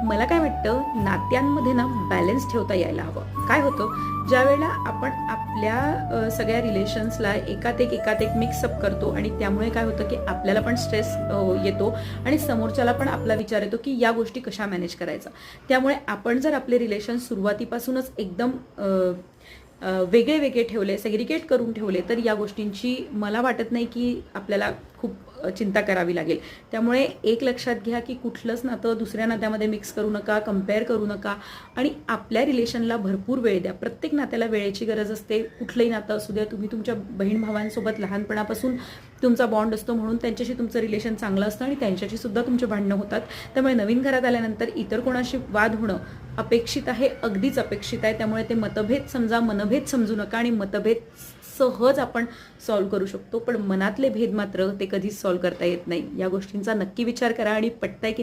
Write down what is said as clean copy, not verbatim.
मला काय वाटतं, नात्यांमध्ये ना बॅलन्स ठेवता यायला हवं. काय होतं, ज्यावेळेला आपण आपल्या सगळ्या रिलेशन्सला एकात एक मिक्सअप करतो आणि त्यामुळे काय होतं की आपल्याला पण स्ट्रेस येतो आणि समोरच्याला पण आपला विचार येतो की या गोष्टी कशा मॅनेज करायचा. त्यामुळे आपण जर आपले रिलेशन सुरुवातीपासूनच एकदम वेगळे वेगळे ठेवले, सेग्रिगेट करून ठेवले, तर या गोष्टींची मला वाटत नाही की आपल्याला खूप चिंता करावी लागेल. त्यामुळे एक लक्षात घ्या की कुठलंच नातं दुसऱ्या नात्यामध्ये मिक्स करू नका, कंपेअर करू नका आणि आपल्या रिलेशनला भरपूर वेळ द्या. प्रत्येक नात्याला वेळेची गरज असते. कुठलंही नातं असू द्या, तुम्ही तुमच्या बहीण भावांसोबत लहानपणापासून तुमचा बॉन्ड असतो म्हणून त्यांच्याशी तुमचं रिलेशन चांगलं असतं आणि त्यांच्याशी सुद्धा तुमचे भांडणं होतात. त्यामुळे नवीन घरात आल्यानंतर इतर कोणाशी वाद होणं अपेक्षित आहे, अगदीच अपेक्षित आहे. त्यामुळे ते मतभेद समजा, मनभेद समजू नका आणि मतभेद सहज आपण सॉल्व्ह करू शकतो, पण मनातले भेद मात्र ते कधीच सॉल्व्ह करता येत नाही. या गोष्टींचा नक्की विचार करा आणि पटतंय की नाही